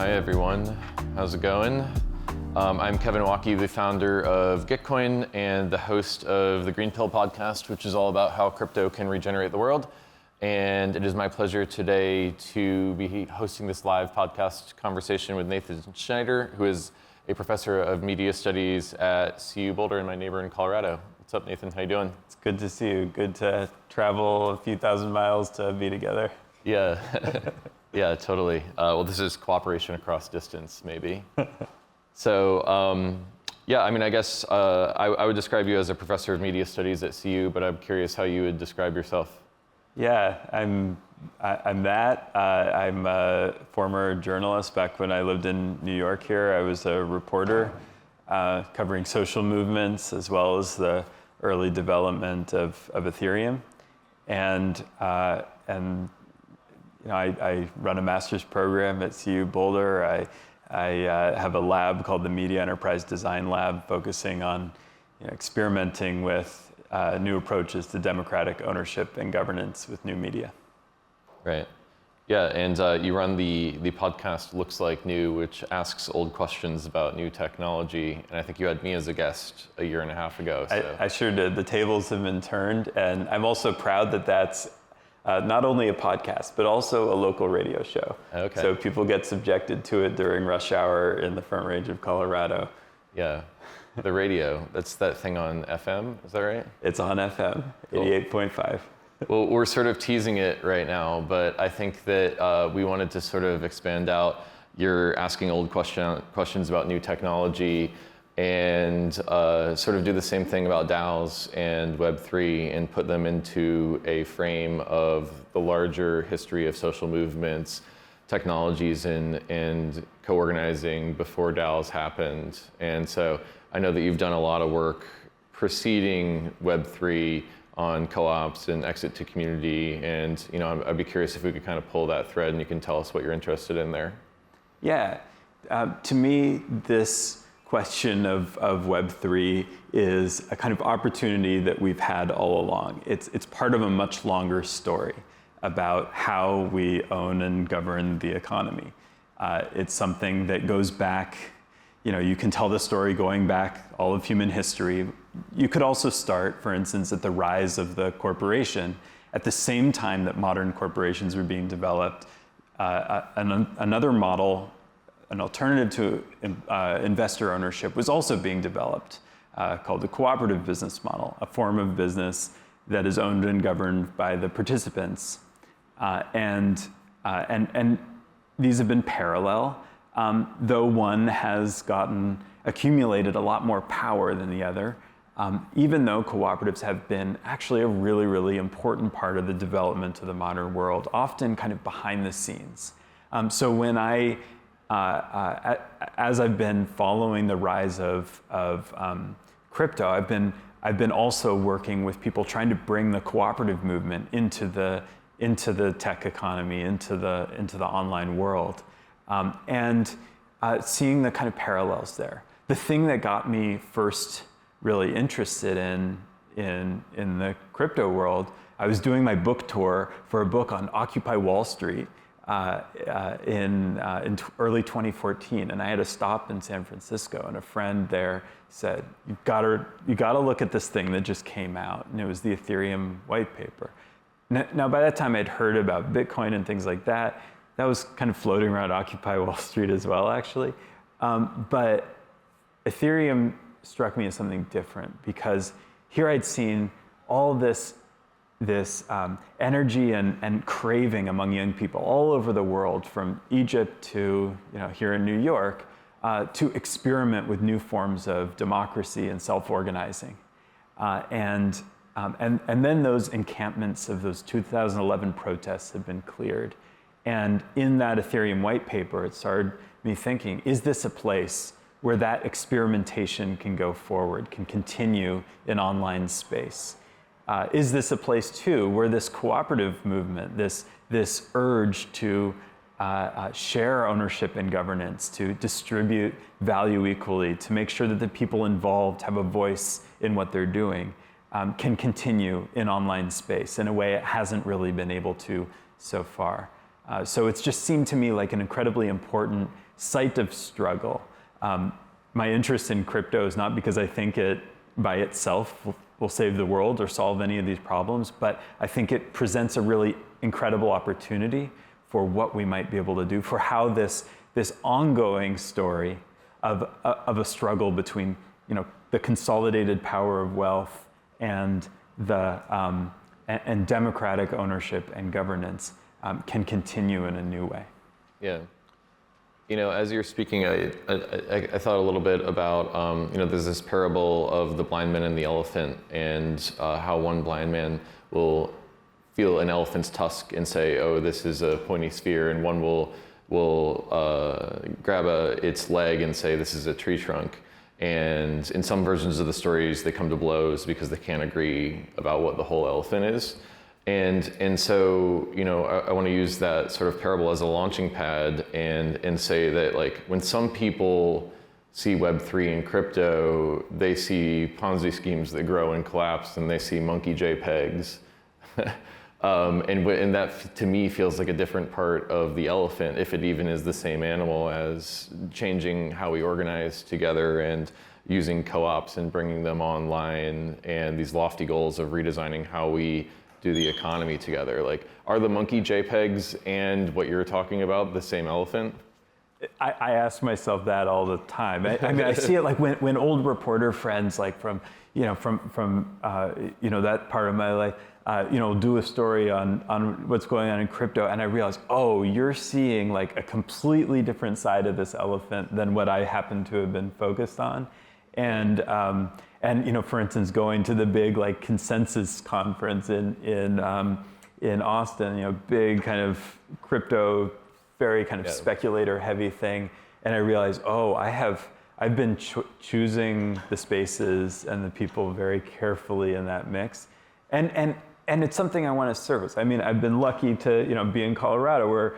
Hi everyone, how's it going? I'm Kevin Waukee, the founder of Gitcoin and the host of the GreenPilled podcast, which is all about how crypto can regenerate the world. And it is my pleasure today to be hosting this live podcast conversation with Nathan Schneider, who is a professor of media studies at CU Boulder and my neighbor in Colorado. What's up, Nathan? How you doing? It's good to see you. Good to travel a few thousand miles to be together. Yeah, yeah, totally. Well, this is cooperation across distance, maybe. So, yeah, I mean, I guess I would describe you as a professor of media studies at CU, but I'm curious how you would describe yourself. Yeah, I'm that. I'm a former journalist. Back when I lived in New York here, I was a reporter covering social movements as well as the early development of Ethereum. And you know, I run a master's program at CU Boulder. I have a lab called the Media Enterprise Design Lab, focusing on experimenting with new approaches to democratic ownership and governance with new media. Right. Yeah, and you run the podcast Looks Like New, which asks old questions about new technology. And I think you had me as a guest a year and a half ago. So. I sure did. The tables have been turned. And I'm also proud that that's not only a podcast, but also a local radio show. Okay. So people get subjected to it during rush hour in the Front Range of Colorado. Yeah, the radio, that's that thing on FM, is that right? It's on FM, cool. 88.5. Well, we're sort of teasing it right now, but I think that we wanted to sort of expand out. You're asking old questions about new technology and sort of do the same thing about DAOs and Web3 and put them into a frame of the larger history of social movements, technologies, and co-organizing before DAOs happened. And so I know that you've done a lot of work preceding Web3 on co-ops and exit to community. And I'd be curious if we could kind of pull that thread and you can tell us what you're interested in there. Yeah, to me, this question of Web3 is a kind of opportunity that we've had all along. It's part of a much longer story about how we own and govern the economy. It's something that goes back, you can tell the story going back all of human history. You could also start, for instance, at the rise of the corporation. At the same time that modern corporations were being developed, another model, an alternative to investor ownership, was also being developed, called the cooperative business model, a form of business that is owned and governed by the participants. And these have been parallel, though one has accumulated a lot more power than the other, even though cooperatives have been actually a really, really important part of the development of the modern world, often kind of behind the scenes. So when as I've been following the rise of crypto, I've been also working with people trying to bring the cooperative movement into the tech economy, into the online world, and seeing the kind of parallels there. The thing that got me first really interested in the crypto world, I was doing my book tour for a book on Occupy Wall Street in early 2014, and I had a stop in San Francisco, and a friend there said, you gotta look at this thing that just came out, and it was the Ethereum white paper. Now by that time I'd heard about Bitcoin and things like that. That was kind of floating around Occupy Wall Street as well, actually. But Ethereum struck me as something different, because here I'd seen all this energy and craving among young people all over the world, from Egypt to here in New York, to experiment with new forms of democracy and self-organizing. And then those encampments of those 2011 protests have been cleared. And in that Ethereum white paper, it started me thinking, is this a place where that experimentation can go forward, can continue in online space? Is this a place too where this cooperative movement, this urge to share ownership and governance, to distribute value equally, to make sure that the people involved have a voice in what they're doing, can continue in online space in a way it hasn't really been able to so far? So it's just seemed to me like an incredibly important site of struggle. My interest in crypto is not because I think it by itself will save the world or solve any of these problems, but I think it presents a really incredible opportunity for what we might be able to do, for how this ongoing story of a struggle between the consolidated power of wealth and and democratic ownership and governance can continue in a new way. Yeah. As you're speaking, I thought a little bit about, there's this parable of the blind man and the elephant, and how one blind man will feel an elephant's tusk and say, oh, this is a pointy sphere, and one will grab its leg and say, this is a tree trunk. And in some versions of the stories, they come to blows because they can't agree about what the whole elephant is. And so, I want to use that sort of parable as a launching pad and say that, like, when some people see Web3 and crypto, they see Ponzi schemes that grow and collapse, and they see monkey JPEGs. And that, to me, feels like a different part of the elephant, if it even is the same animal, as changing how we organize together and using co-ops and bringing them online, and these lofty goals of redesigning how we do the economy together. Like, are the monkey JPEGs and what you're talking about the same elephant? I ask myself that all the time. I mean, I see it like when old reporter friends, like from that part of my life, do a story on what's going on in crypto, and I realize, oh, you're seeing like a completely different side of this elephant than what I happen to have been focused on. And for instance, going to the big like consensus conference in Austin, big kind of crypto, very kind of speculator heavy thing, and I realized, oh, I've been choosing the spaces and the people very carefully in that mix, and it's something I want to service. I mean, I've been lucky to be in Colorado where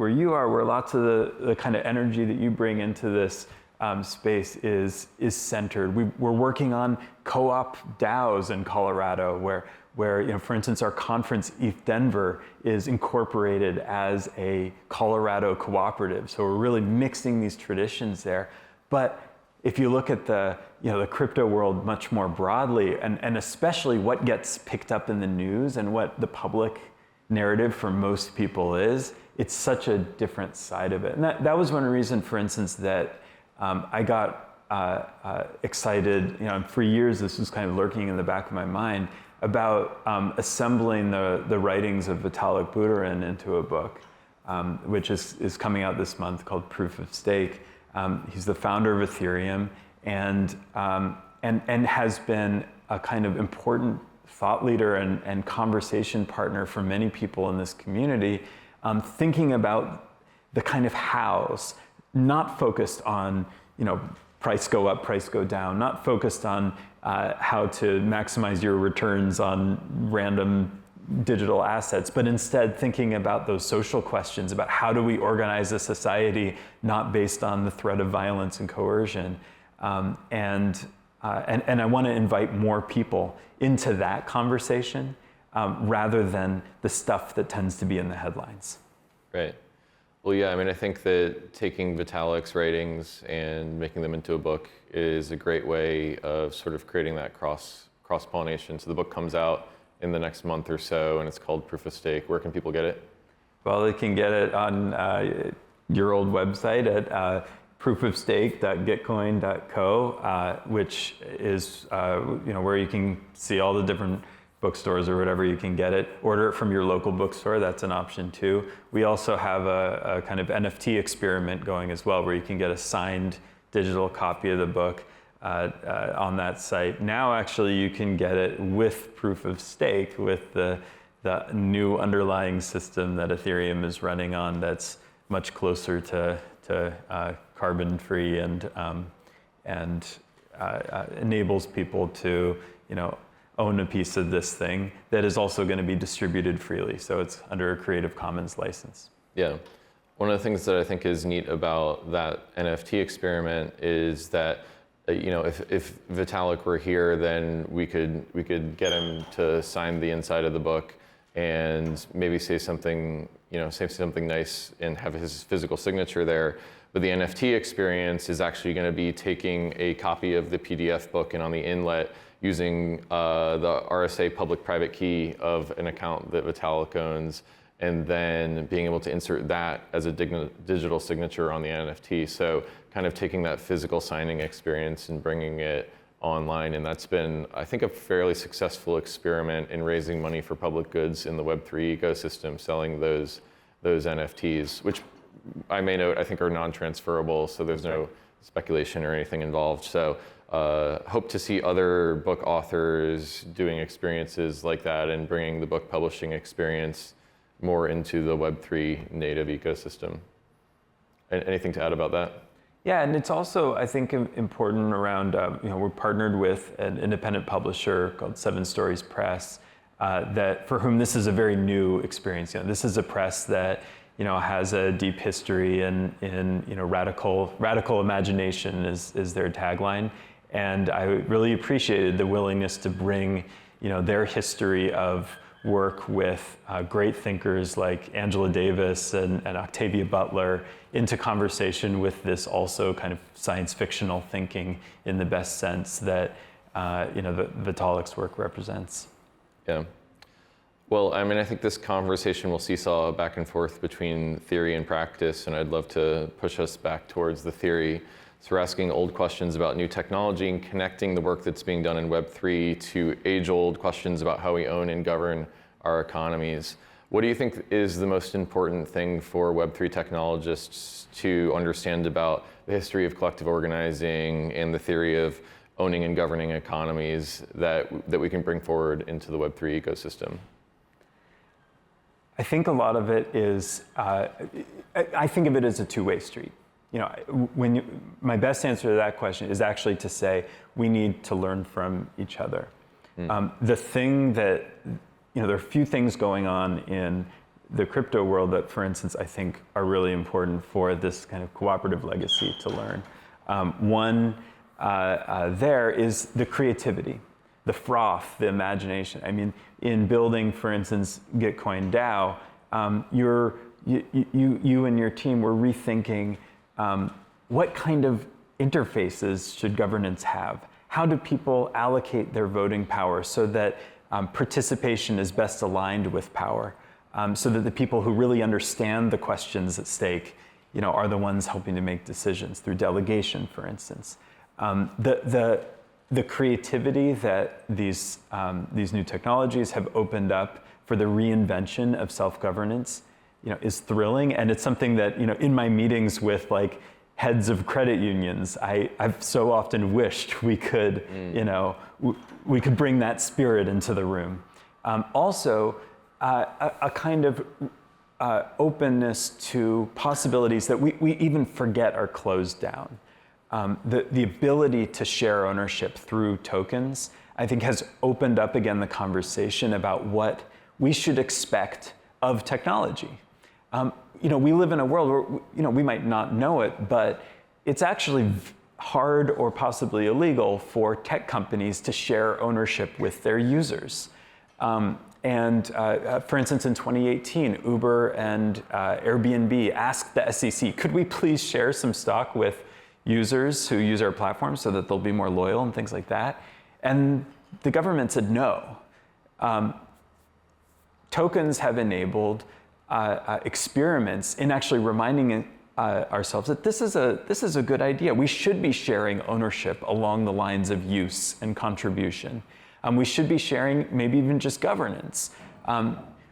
you are, where lots of the kind of energy that you bring into this space is centered. We're working on co-op DAOs in Colorado, where for instance, our conference, ETH Denver, is incorporated as a Colorado cooperative. So we're really mixing these traditions there. But if you look at the crypto world much more broadly, and especially what gets picked up in the news and what the public narrative for most people is, it's such a different side of it. And that was one reason, for instance, that I got excited, for years this was kind of lurking in the back of my mind, about assembling the writings of Vitalik Buterin into a book, which is coming out this month, called Proof of Stake. He's the founder of Ethereum, and has been a kind of important thought leader and conversation partner for many people in this community, thinking about the kind of hows, not focused on price go up, price go down, not focused on how to maximize your returns on random digital assets, but instead thinking about those social questions about how do we organize a society not based on the threat of violence and coercion. And I want to invite more people into that conversation rather than the stuff that tends to be in the headlines. Right. Well, yeah, I mean, I think that taking Vitalik's writings and making them into a book is a great way of sort of creating that cross-pollination. So the book comes out in the next month or so, and it's called Proof of Stake. Where can people get it? Well, they can get it on your old website at proofofstake.gitcoin.co, which is where you can see all the different bookstores or whatever you can get it. Order it from your local bookstore, that's an option too. We also have a kind of NFT experiment going as well, where you can get a signed digital copy of the book on that site. Now actually you can get it with Proof of Stake, with the new underlying system that Ethereum is running on, that's much closer to carbon-free and enables people to own a piece of this thing that is also going to be distributed freely. So it's under a Creative Commons license. Yeah. One of the things that I think is neat about that NFT experiment is that, if Vitalik were here, then we could get him to sign the inside of the book and maybe say something nice and have his physical signature there. But the NFT experience is actually going to be taking a copy of the PDF book and on the inlet using the RSA public-private key of an account that Vitalik owns, and then being able to insert that as a digital signature on the NFT. So kind of taking that physical signing experience and bringing it online. And that's been, I think, a fairly successful experiment in raising money for public goods in the Web3 ecosystem, selling those NFTs, which I may note, I think are non-transferable, so there's no speculation or anything involved. So hope to see other book authors doing experiences like that and bringing the book publishing experience more into the Web3 native ecosystem. Anything to add about that? Yeah, and it's also, I think, important around, we're partnered with an independent publisher called 7 Stories Press, that for whom this is a very new experience. This is a press that has a deep history in radical imagination is their tagline, and I really appreciated the willingness to bring their history of work with great thinkers like Angela Davis and Octavia Butler into conversation with this also kind of science fictional thinking in the best sense that Vitalik's work represents. Yeah. Well, I mean, I think this conversation will seesaw back and forth between theory and practice, and I'd love to push us back towards the theory. So we're asking old questions about new technology and connecting the work that's being done in Web3 to age-old questions about how we own and govern our economies. What do you think is the most important thing for Web3 technologists to understand about the history of collective organizing and the theory of owning and governing economies that we can bring forward into the Web3 ecosystem? I think a lot of it is, I think of it as a two-way street. My best answer to that question is actually to say we need to learn from each other. The thing that, there are a few things going on in the crypto world that, for instance, I think are really important for this kind of cooperative legacy to learn. One there is the creativity, the froth, the imagination. I mean, in building, for instance, Gitcoin DAO, you and your team were rethinking what kind of interfaces should governance have? How do people allocate their voting power so that participation is best aligned with power, so that the people who really understand the questions at stake, are the ones helping to make decisions through delegation, for instance. The creativity that these new technologies have opened up for the reinvention of self-governance, is thrilling, and it's something that in my meetings with heads of credit unions, I've so often wished we could we could bring that spirit into the room. Also, a kind of openness to possibilities that we even forget are closed down. The ability to share ownership through tokens, I think, has opened up again the conversation about what we should expect of technology. We live in a world where we might not know it, but it's actually hard or possibly illegal for tech companies to share ownership with their users. For instance, in 2018, Uber and Airbnb asked the SEC, could we please share some stock with users who use our platform so that they'll be more loyal and things like that? And the government said no. Tokens have enabled experiments in actually reminding ourselves that this is a good idea. We should be sharing ownership along the lines of use and contribution. We should be sharing maybe even just governance.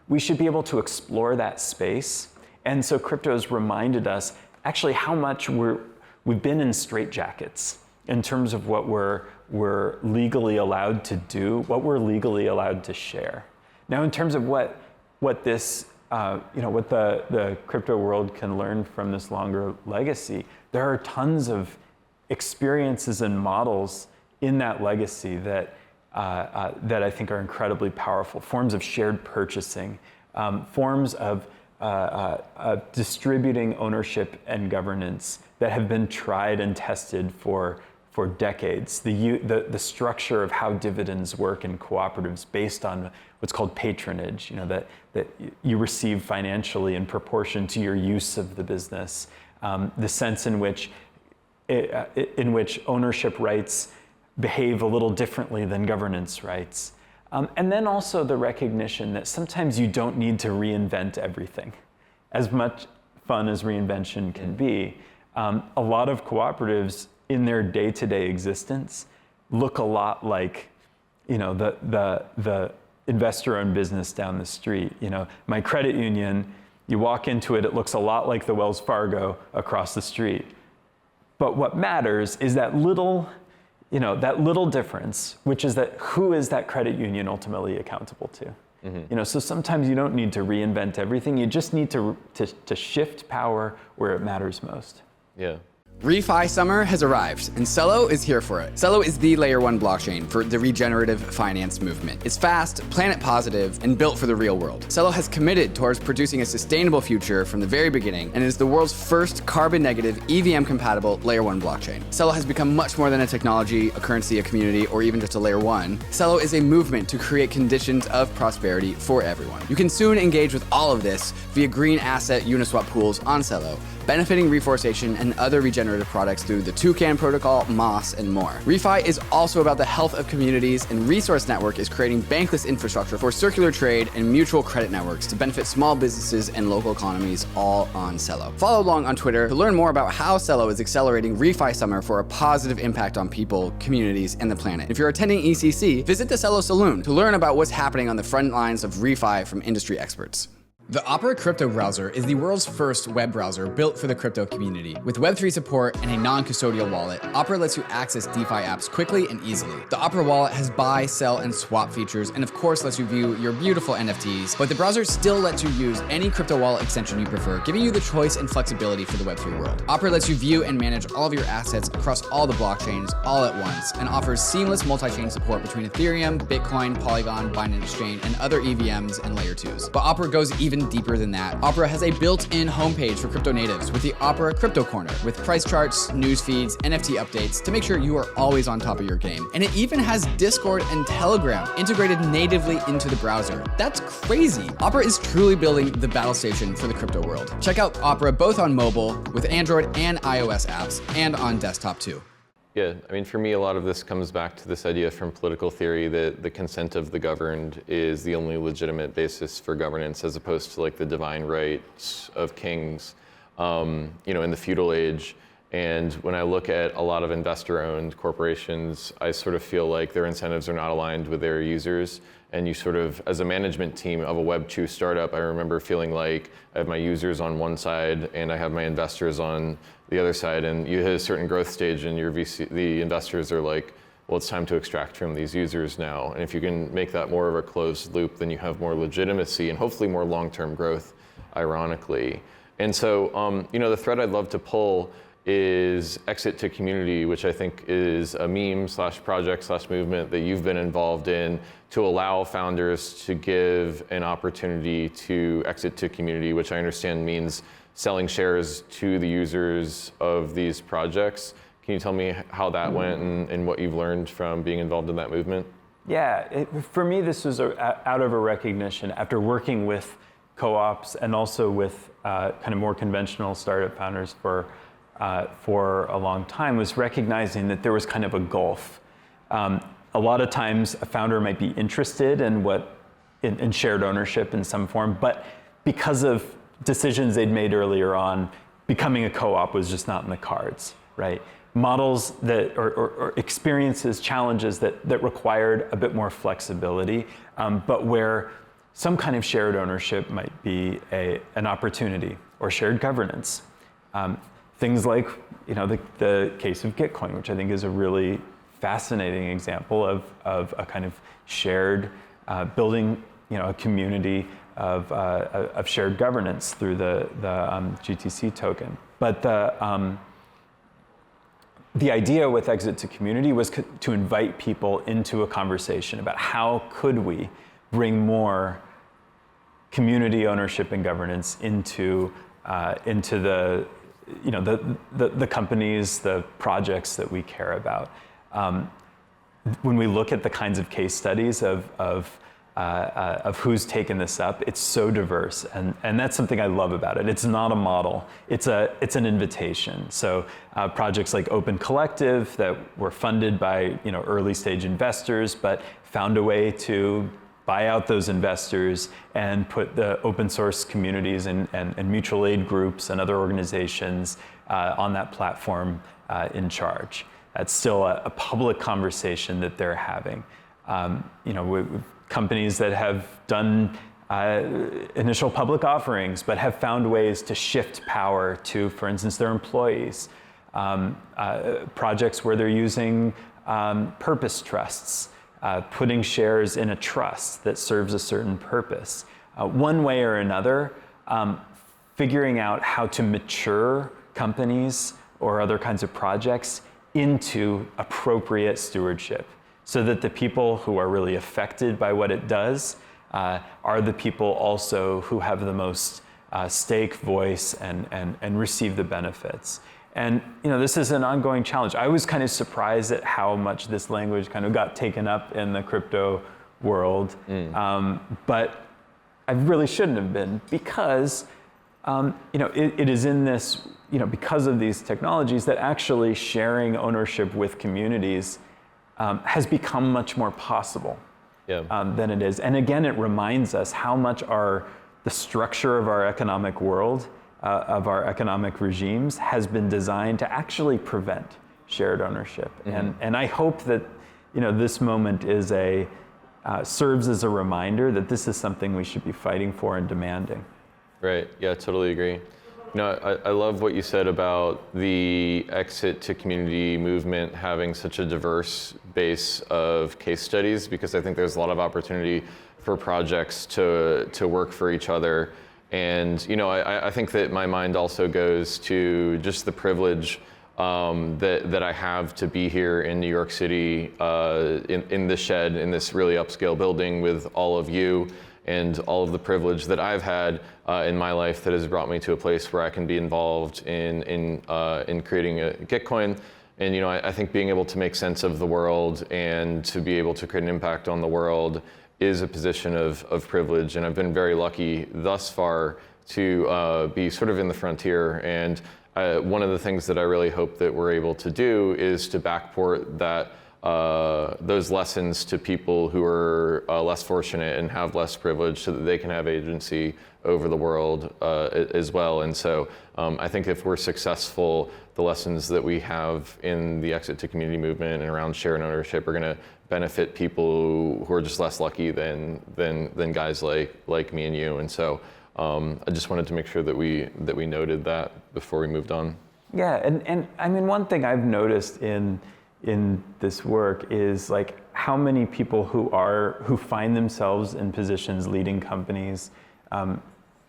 We should be able to explore that space. And so crypto has reminded us actually how much we've been in straitjackets in terms of what we're legally allowed to do, what we're legally allowed to share. Now, in terms of what this what the crypto world can learn from this longer legacy, there are tons of experiences and models in that legacy that I think are incredibly powerful. Forms of shared purchasing, forms of distributing ownership and governance that have been tried and tested for decades. The structure of how dividends work in cooperatives based on what's called patronage, that you receive financially in proportion to your use of the business. the sense in which ownership rights behave a little differently than governance rights. And then also the recognition that sometimes you don't need to reinvent everything. As much fun as reinvention can be, a lot of cooperatives in their day-to-day existence look a lot like, the investor-owned business down the street. My credit union, you walk into it, it looks a lot like the Wells Fargo across the street. But what matters is that little difference, which is that who is that credit union ultimately accountable to? So sometimes you don't need to reinvent everything. You just need to shift power where it matters most. Yeah. ReFi summer has arrived, and CELO is here for it. CELO is the layer 1 blockchain for the regenerative finance movement. It's fast, planet positive, and built for the real world. CELO has committed towards producing a sustainable future from the very beginning, and is the world's first carbon negative, EVM compatible layer 1 blockchain. CELO has become much more than a technology, a currency, a community, or even just a layer 1. CELO is a movement to create conditions of prosperity for everyone. You can soon engage with all of this via green asset Uniswap pools on CELO, benefiting reforestation and other regenerative products through the Toucan protocol, Moss, and more. ReFi is also about the health of communities, and Resource Network is creating bankless infrastructure for circular trade and mutual credit networks to benefit small businesses and local economies, all on CELO. Follow along on Twitter to learn more about how CELO is accelerating ReFi summer for a positive impact on people, communities, and the planet. If you're attending ECC, visit the CELO Saloon to learn about what's happening on the front lines of ReFi from industry experts. The Opera crypto browser is the world's first web browser built for the crypto community. With Web3 support and a non-custodial wallet, Opera lets you access DeFi apps quickly and easily. The Opera wallet has buy, sell, and swap features, and of course lets you view your beautiful NFTs, but the browser still lets you use any crypto wallet extension you prefer, giving you the choice and flexibility for the Web3 world. Opera lets you view and manage all of your assets across all the blockchains all at once, and offers seamless multi-chain support between Ethereum, Bitcoin, Polygon, Binance Chain, and other EVMs and layer 2s. But Opera goes even deeper than that. Opera has a built-in homepage for crypto natives with the Opera Crypto Corner, with price charts, news feeds, NFT updates to make sure you are always on top of your game. And it even has Discord and Telegram integrated natively into the browser. That's crazy. Opera is truly building the battle station for the crypto world. Check out Opera both on mobile with Android and iOS apps, and on desktop too. Yeah, I mean, for me, a lot of this comes back to this idea from political theory that the consent of the governed is the only legitimate basis for governance, as opposed to like the divine rights of kings, in the feudal age. And when I look at a lot of investor-owned corporations, I sort of feel like their incentives are not aligned with their users. And you sort of, as a management team of a Web2 startup, I remember feeling like I have my users on one side and I have my investors on the other side. And you hit a certain growth stage and your VC, the investors are like, well, it's time to extract from these users now. And if you can make that more of a closed loop, then you have more legitimacy and hopefully more long-term growth, ironically. And so, the thread I'd love to pull is exit to community, which I think is a meme / project / movement that you've been involved in to allow founders to give an opportunity to exit to community, which I understand means selling shares to the users of these projects. Can you tell me how that went and what you've learned from being involved in that movement? Yeah, for me, this was out of a recognition after working with co-ops and also with kind of more conventional startup founders for a long time, was recognizing that there was kind of a gulf. A lot of times a founder might be interested in shared ownership in some form, but because of decisions they'd made earlier on, becoming a co-op was just not in the cards, right? Models that, or experiences, challenges that required a bit more flexibility, but where some kind of shared ownership might be an opportunity, or shared governance. Things like, the case of Gitcoin, which I think is a really fascinating example of a kind of shared building, a community of shared governance through the GTC token. But the idea with exit to community was to invite people into a conversation about how could we bring more community ownership and governance into the companies, the projects that we care about. When we look at the kinds of case studies of of who's taken this up. It's so diverse, and that's something I love about it. It's not a model, it's an invitation. So projects like Open Collective that were funded by early stage investors, but found a way to buy out those investors and put the open source communities and mutual aid groups and other organizations on that platform in charge. That's still a public conversation that they're having. Companies that have done initial public offerings but have found ways to shift power to, for instance, their employees. Projects where they're using purpose trusts, putting shares in a trust that serves a certain purpose. One way or another, figuring out how to mature companies or other kinds of projects into appropriate stewardship, so that the people who are really affected by what it does are the people also who have the most stake, voice, and receive the benefits. And this is an ongoing challenge. I was kind of surprised at how much this language kind of got taken up in the crypto world, but I really shouldn't have been, because it is in this, because of these technologies, that actually sharing ownership with communities has become much more possible than it is. And again, it reminds us how much the structure of our economic world, of our economic regimes, has been designed to actually prevent shared ownership. And I hope that this moment is serves as a reminder that this is something we should be fighting for and demanding. Right. Yeah, totally agree. I love what you said about the exit to community movement having such a diverse base of case studies, because I think there's a lot of opportunity for projects to work for each other. And I think that my mind also goes to just the privilege that I have to be here in New York City, in this shed, in this really upscale building with all of you, and all of the privilege that I've had in my life that has brought me to a place where I can be involved in creating a Gitcoin. And I think being able to make sense of the world and to be able to create an impact on the world is a position of privilege. And I've been very lucky thus far to be sort of in the frontier. And one of the things that I really hope that we're able to do is to backport that those lessons to people who are less fortunate and have less privilege, so that they can have agency over the world as well. And so I think if we're successful, the lessons that we have in the exit to community movement and around share and ownership are going to benefit people who are just less lucky than guys like me and you. And so I just wanted to make sure that we noted that before we moved on. Yeah, and I mean, one thing I've noticed in this work is like how many people who find themselves in positions leading companies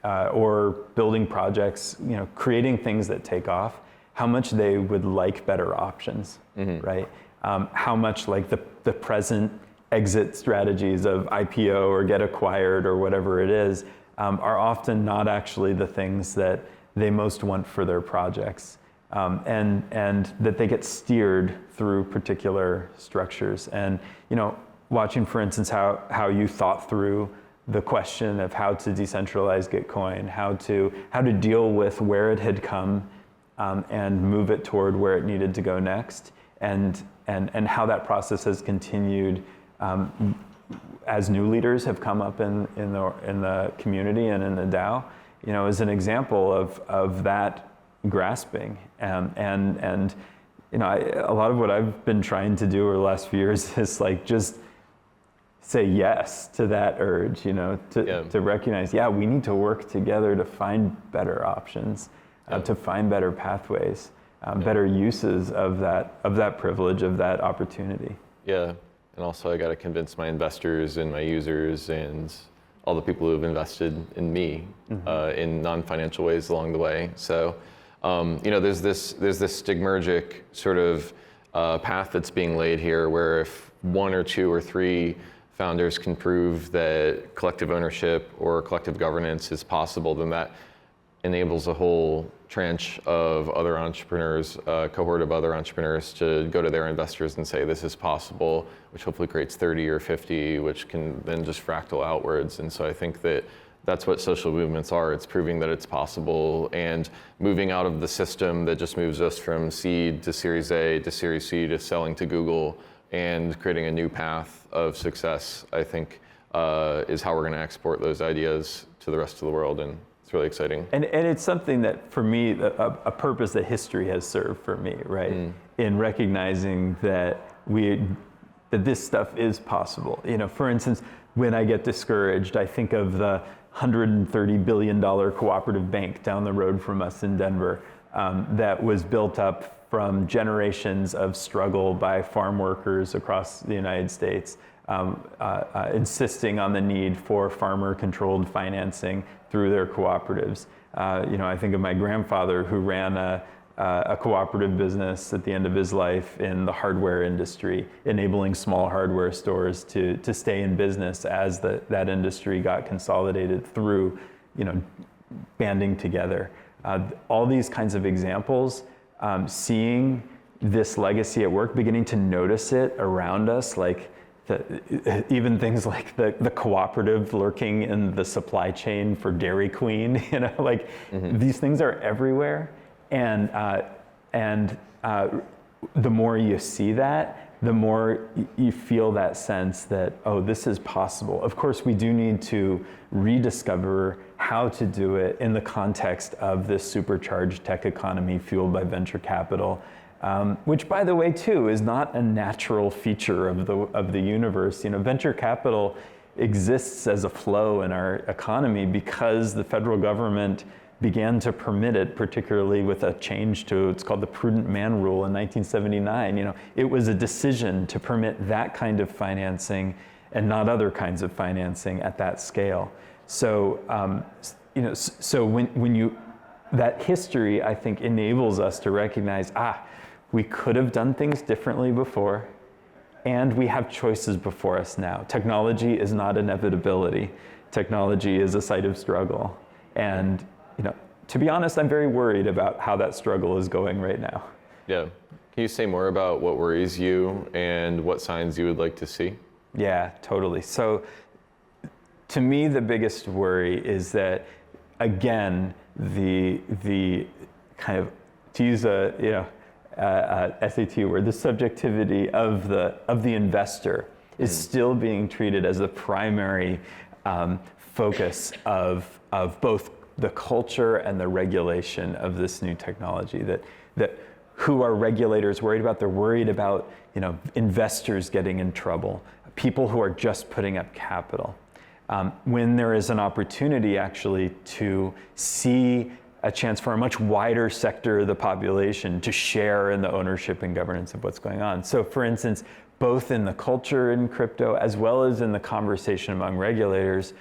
or building projects, creating things that take off, how much they would like better options, right? How much like the present exit strategies of IPO or get acquired or whatever it is are often not actually the things that they most want for their projects. And that they get steered through particular structures. And watching, for instance, how you thought through the question of how to decentralize Gitcoin, how to deal with where it had come, and move it toward where it needed to go next, and how that process has continued as new leaders have come up in the community and in the DAO, is an example of that grasping. And a lot of what I've been trying to do over the last few years is like just say yes to that urge, to recognize, we need to work together to find better options, to find better pathways, better uses of that privilege, of that opportunity. Yeah, and also I got to convince my investors and my users and all the people who have invested in me in non-financial ways along the way. So. There's this stigmergic sort of path that's being laid here, where if one or two or three founders can prove that collective ownership or collective governance is possible, then that enables a whole tranche of other entrepreneurs, cohort of other entrepreneurs to go to their investors and say, this is possible, which hopefully creates 30 or 50, which can then just fractal outwards. And so I think that that's what social movements are. It's proving that it's possible and moving out of the system that just moves us from seed to Series A to Series C to selling to Google and creating a new path of success, I think, is how we're going to export those ideas to the rest of the world. And it's really exciting. And it's something that, for me, a purpose that history has served for me, right? In recognizing that that this stuff is possible. You know, for instance, when I get discouraged, I think of the $130 billion cooperative bank down the road from us in Denver that was built up from generations of struggle by farm workers across the United States, insisting on the need for farmer-controlled financing through their cooperatives. You know, I think of my grandfather who ran a cooperative business at the end of his life in the hardware industry, enabling small hardware stores to stay in business as that industry got consolidated through, you know, banding together. All these kinds of examples, seeing this legacy at work, beginning to notice it around us, like even things like the cooperative lurking in the supply chain for Dairy Queen, you know, like these things are everywhere. And the more you see that, the more you feel that sense that, oh, this is possible. Of course, we do need to rediscover how to do it in the context of this supercharged tech economy fueled by venture capital, which, by the way, too, is not a natural feature of the universe. You know, venture capital exists as a flow in our economy because the federal government began to permit it, particularly with a change to what's called the Prudent Man Rule in 1979. You know, it was a decision to permit that kind of financing and not other kinds of financing at that scale. So, you know, so when that history, I think, enables us to recognize, we could have done things differently before, and we have choices before us now. Technology is not inevitability. Technology is a site of struggle. And, you know, to be honest, I'm very worried about how that struggle is going right now. Yeah. Can you say more about what worries you and what signs you would like to see? Yeah, totally. So to me, the biggest worry is that, again, the kind of, to use a, you know, SAT word, the subjectivity of the investor is still being treated as the primary focus of both the culture and the regulation of this new technology. That who are regulators worried about? They're worried about, you know, investors getting in trouble, people who are just putting up capital. When there is an opportunity actually to see a chance for a much wider sector of the population to share in the ownership and governance of what's going on. So, for instance, both in the culture in crypto as well as in the conversation among regulators,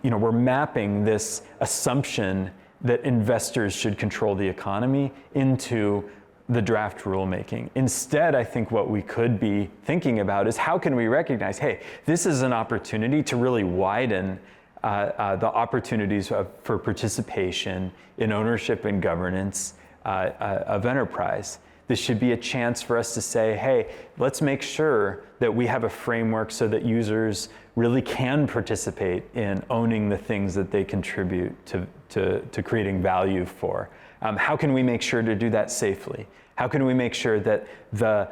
you know, we're mapping this assumption that investors should control the economy into the draft rulemaking. Instead, I think what we could be thinking about is how can we recognize, hey, this is an opportunity to really widen the opportunities for participation in ownership and governance of enterprise. This should be a chance for us to say, hey, let's make sure that we have a framework so that users really can participate in owning the things that they contribute to creating value for. How can we make sure to do that safely? How can we make sure that the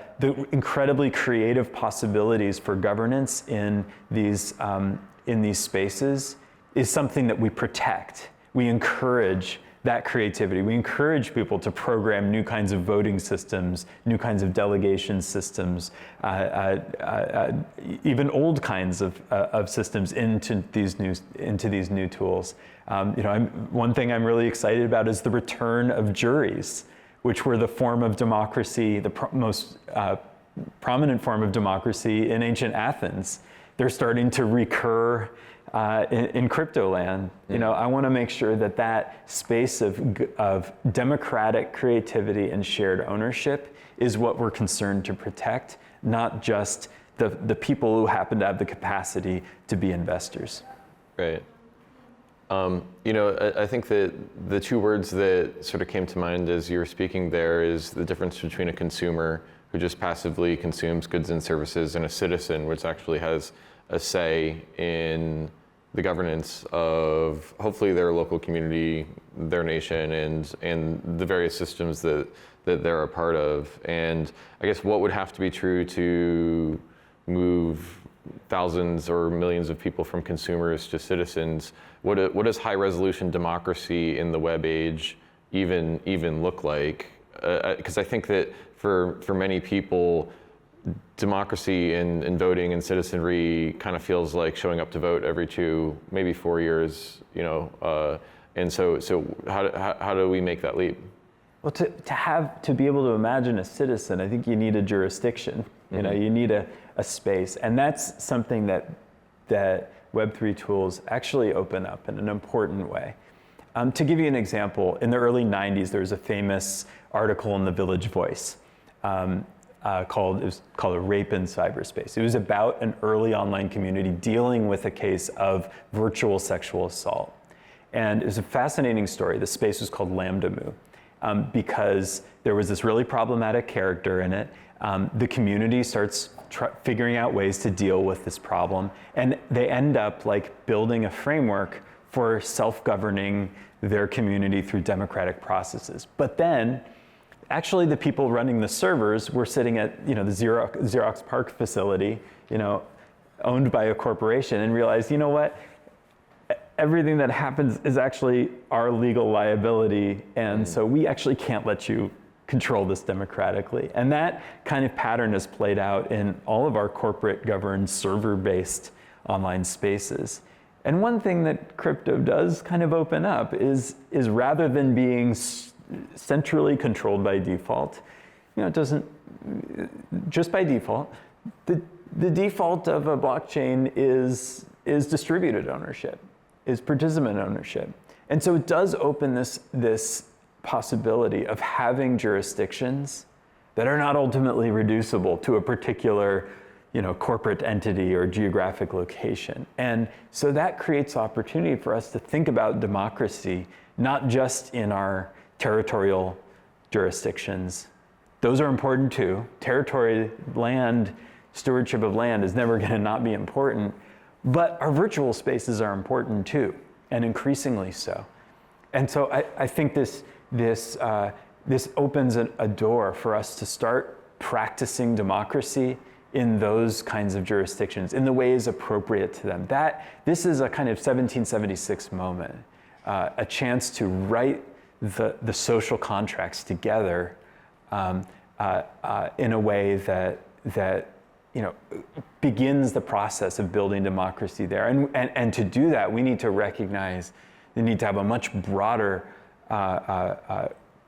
incredibly creative possibilities for governance in these spaces is something that we protect? We encourage that creativity. We encourage people to program new kinds of voting systems, new kinds of delegation systems, even old kinds of systems into these new tools. You know, one thing I'm really excited about is the return of juries, which were the form of democracy, the most prominent form of democracy in ancient Athens. They're starting to recur in crypto land. You know, I want to make sure that that space of democratic creativity and shared ownership is what we're concerned to protect, not just the people who happen to have the capacity to be investors. Right. I think that the two words that sort of came to mind as you were speaking there is the difference between a consumer who just passively consumes goods and services and a citizen, which actually has a say in the governance of hopefully their local community, their nation, and the various systems that they're a part of. And I guess what would have to be true to move thousands or millions of people from consumers to citizens? What does high resolution democracy in the web age even look like? Because I think that for many people, democracy and voting and citizenry kind of feels like showing up to vote every 2, maybe 4 years, and so how do we make that leap? Well, to be able to imagine a citizen, I think you need a jurisdiction. You need a space, and that's something that Web3 tools actually open up in an important way. To give you an example, in the early 90s, there was a famous article in the Village Voice called a Rape in Cyberspace. It was about an early online community dealing with a case of virtual sexual assault. And it was a fascinating story. The space was called Lambda Mu because there was this really problematic character in it. The community starts figuring out ways to deal with this problem, and they end up building a framework for self-governing their community through democratic processes. But then, actually, the people running the servers were sitting at the Xerox PARC facility, owned by a corporation, and realized, what? Everything that happens is actually our legal liability, and so we actually can't let you control this democratically. And that kind of pattern has played out in all of our corporate governed server-based online spaces. And one thing that crypto does kind of open up is rather than being centrally controlled by default, it doesn't, just by default, the default of a blockchain is distributed ownership, is participant ownership. And so it does open this possibility of having jurisdictions that are not ultimately reducible to a particular corporate entity or geographic location. And so that creates opportunity for us to think about democracy, not just in our territorial jurisdictions. Those are important too. Territory, land, stewardship of land is never going to not be important, but our virtual spaces are important too, and increasingly so. And so I think this opens a door for us to start practicing democracy in those kinds of jurisdictions, in the ways appropriate to them. This is a kind of 1776 moment, a chance to write the social contracts together in a way that begins the process of building democracy there. And to do that, we need to recognize the need to have a much broader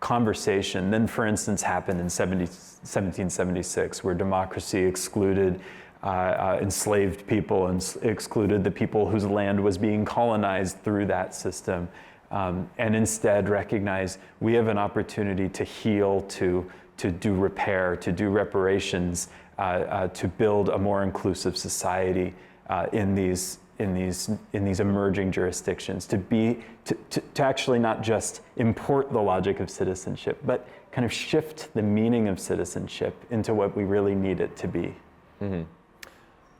conversation than, for instance, happened in 1776, where democracy excluded enslaved people and excluded the people whose land was being colonized through that system, and instead recognize we have an opportunity to heal, to do repair, to do reparations, to build a more inclusive society in these emerging jurisdictions, to actually not just import the logic of citizenship, but kind of shift the meaning of citizenship into what we really need it to be. Mm-hmm.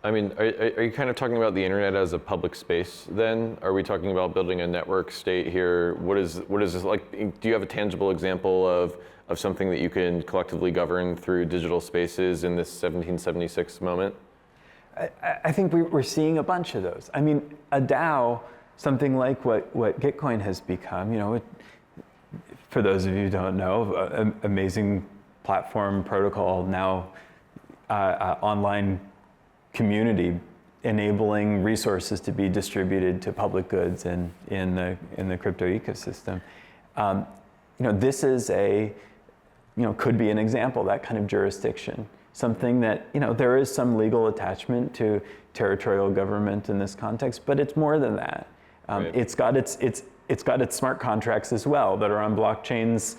I mean, are you kind of talking about the internet as a public space then? Are we talking about building a network state here? What is this like? Do you have a tangible example of something that you can collectively govern through digital spaces in this 1776 moment? I think we're seeing a bunch of those. I mean, a DAO, something like what Gitcoin has become, for those of you who don't know, amazing platform protocol, now online community enabling resources to be distributed to public goods in the crypto ecosystem. This is could be an example, that kind of jurisdiction. Something that, there is some legal attachment to territorial government in this context, but it's more than that. Right. It's got its smart contracts as well that are on blockchains,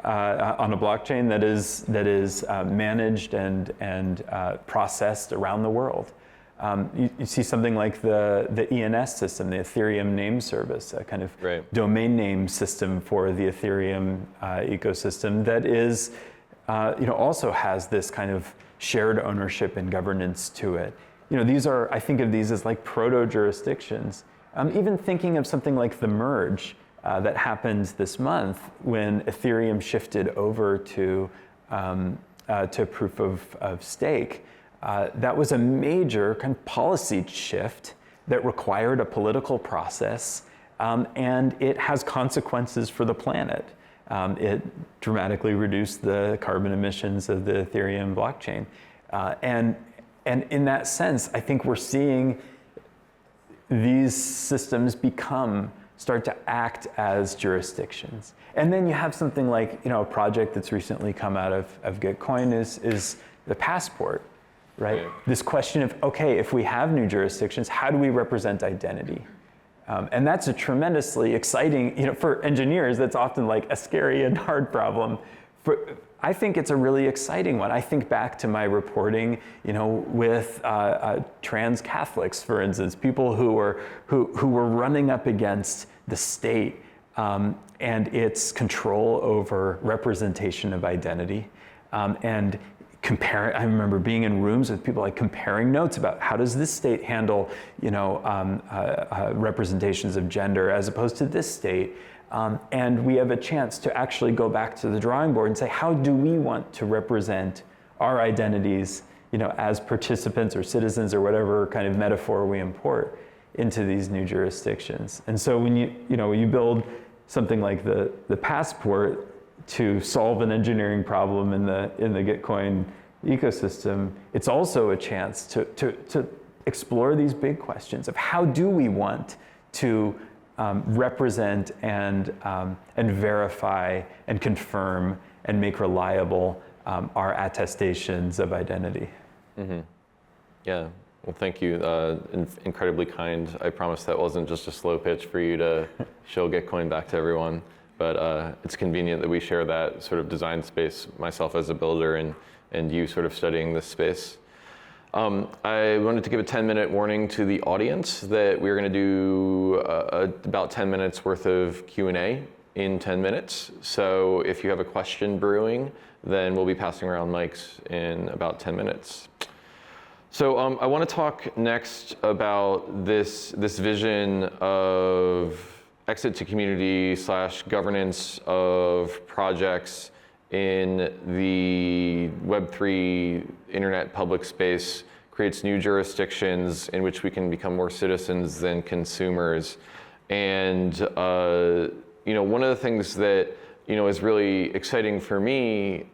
on a blockchain that is managed and processed around the world. You see something like the ENS system, the Ethereum name service, a kind of domain name system for the Ethereum ecosystem that is, also has this kind of shared ownership and governance to it. I think of these as like proto-jurisdictions. Even thinking of something like the merge that happened this month when Ethereum shifted over to proof of stake. That was a major kind of policy shift that required a political process, and it has consequences for the planet. It dramatically reduced the carbon emissions of the Ethereum blockchain. And in that sense, I think we're seeing these systems start to act as jurisdictions. And then you have something like, a project that's recently come out of Gitcoin is the passport, right? Yeah. This question of, okay, if we have new jurisdictions, how do we represent identity? And that's a tremendously exciting, for engineers, that's often like a scary and hard problem. I think it's a really exciting one. I think back to my reporting, with trans Catholics, for instance, people who were running up against the state and its control over representation of identity, and comparing. I remember being in rooms with people like comparing notes about how does this state handle, representations of gender as opposed to this state. And we have a chance to actually go back to the drawing board and say, how do we want to represent our identities, as participants or citizens or whatever kind of metaphor we import into these new jurisdictions. And so when you build something like the passport to solve an engineering problem in the Gitcoin ecosystem, it's also a chance to explore these big questions of how do we want to represent and verify and confirm and make reliable our attestations of identity. Mm-hmm. Yeah, well, thank you. Incredibly kind. I promise that wasn't just a slow pitch for you to show Gitcoin back to everyone, but it's convenient that we share that sort of design space, myself as a builder and you sort of studying this space. I wanted to give a 10-minute warning to the audience that we're going to do about 10 minutes worth of Q&A in 10 minutes. So if you have a question brewing, then we'll be passing around mics in about 10 minutes. So I want to talk next about this vision of exit to community / governance of projects in the Web3 internet public space, creates new jurisdictions in which we can become more citizens than consumers. And one of the things that is really exciting for me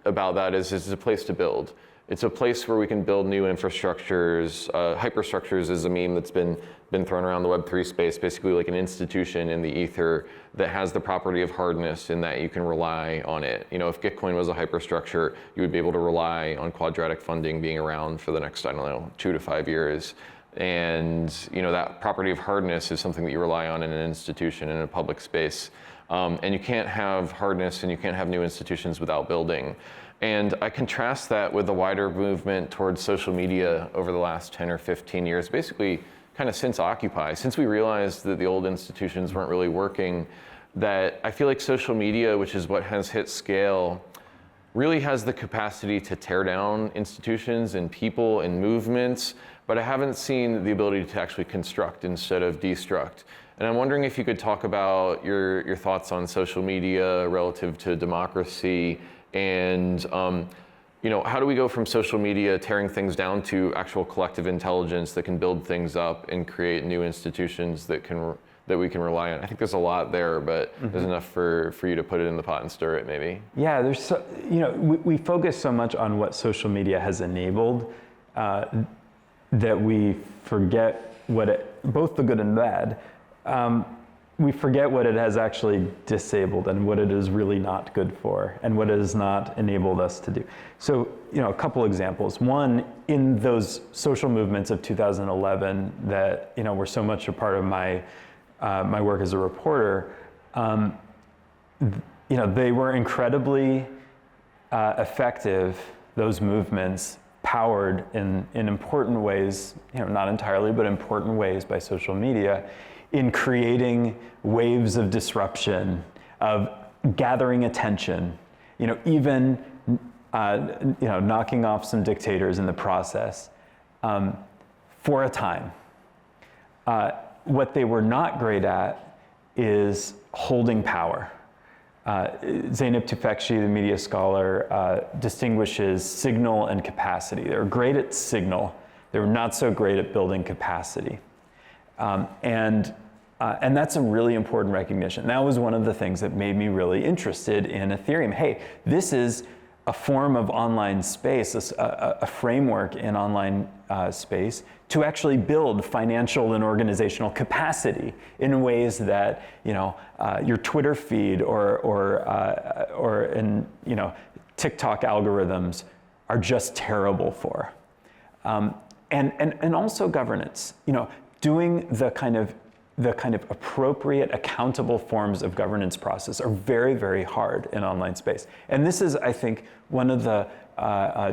about that is it's a place to build. It's a place where we can build new infrastructures. Hyperstructures is a meme that's been thrown around the Web3 space, basically like an institution in the ether that has the property of hardness in that you can rely on it. If Gitcoin was a hyperstructure, you would be able to rely on quadratic funding being around for the next, 2 to 5 years. And that property of hardness is something that you rely on in an institution, in a public space. And you can't have hardness and you can't have new institutions without building. And I contrast that with the wider movement towards social media over the last 10 or 15 years, basically kind of since Occupy, since we realized that the old institutions weren't really working, that I feel like social media, which is what has hit scale, really has the capacity to tear down institutions and people and movements, but I haven't seen the ability to actually construct instead of destruct. And I'm wondering if you could talk about your thoughts on social media relative to democracy, and how do we go from social media tearing things down to actual collective intelligence that can build things up and create new institutions that we can rely on? I think there's a lot there, but there's enough for you to put it in the pot and stir it, maybe. Yeah, there's we focus so much on what social media has enabled that we forget both the good and bad. We forget what it has actually disabled and what it is really not good for and what it has not enabled us to do. So, a couple examples. One, in those social movements of 2011 that, were so much a part of my work as a reporter, they were incredibly effective, those movements, powered in important ways, not entirely, but important ways by social media in creating waves of disruption, of gathering attention, even knocking off some dictators in the process for a time. What they were not great at is holding power. Zeynep Tufekci, the media scholar, distinguishes signal and capacity. They were great at signal. They were not so great at building capacity. And that's a really important recognition. That was one of the things that made me really interested in Ethereum. Hey, this is a form of online space, a framework in online space to actually build financial and organizational capacity in ways that your Twitter feed or in TikTok algorithms are just terrible for, and also governance. Doing the kind of appropriate, accountable forms of governance process are very, very hard in online space. And this is, I think, one of the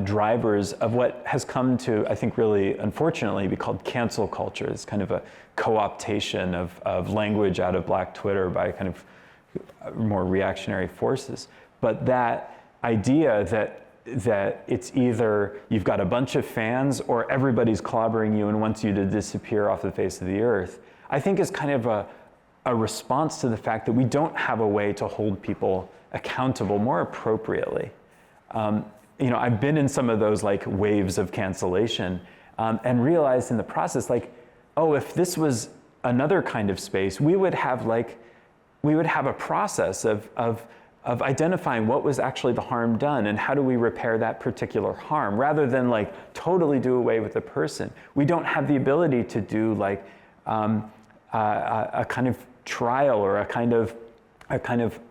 drivers of what has come to, I think, really, unfortunately, be called cancel culture. It's kind of a co-optation of language out of Black Twitter by kind of more reactionary forces. But that idea that it's either you've got a bunch of fans or everybody's clobbering you and wants you to disappear off the face of the earth, I think is kind of a response to the fact that we don't have a way to hold people accountable more appropriately. I've been in some of those waves of cancellation and realized in the process, if this was another kind of space, we would have a process of identifying what was actually the harm done and how do we repair that particular harm, rather than totally do away with the person. We don't have the ability to do a kind of trial or a kind of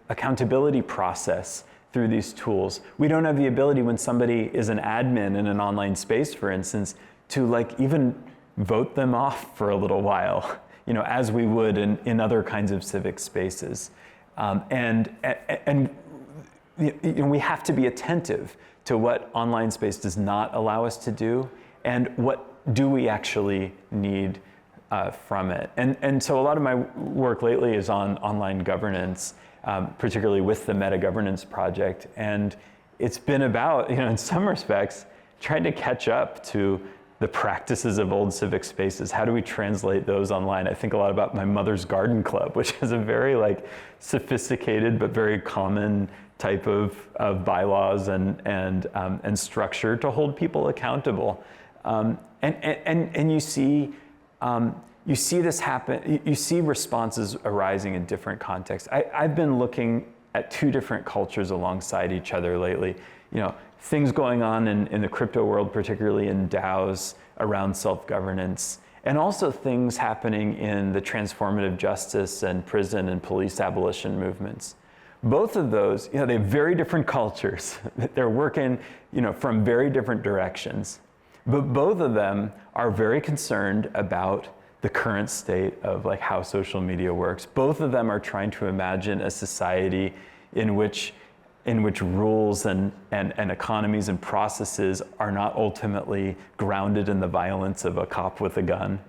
accountability process through these tools. We don't have the ability when somebody is an admin in an online space, for instance, to even vote them off for a little while, as we would in other kinds of civic spaces. And we have to be attentive to what online space does not allow us to do and what do we actually need from it. And so a lot of my work lately is on online governance, particularly with the Meta Governance Project. And it's been about, in some respects, trying to catch up to the practices of old civic spaces. How do we translate those online? I think a lot about my mother's garden club, which is a very sophisticated but very common type of bylaws and structure to hold people accountable. And you see this happen. You see responses arising in different contexts. I've been looking at two different cultures alongside each other lately. Things going on in the crypto world, particularly in DAOs around self-governance, and also things happening in the transformative justice and prison and police abolition movements. Both of those, they have very different cultures. They're working, from very different directions. But both of them are very concerned about the current state of how social media works. Both of them are trying to imagine a society in which rules and economies and processes are not ultimately grounded in the violence of a cop with a gun.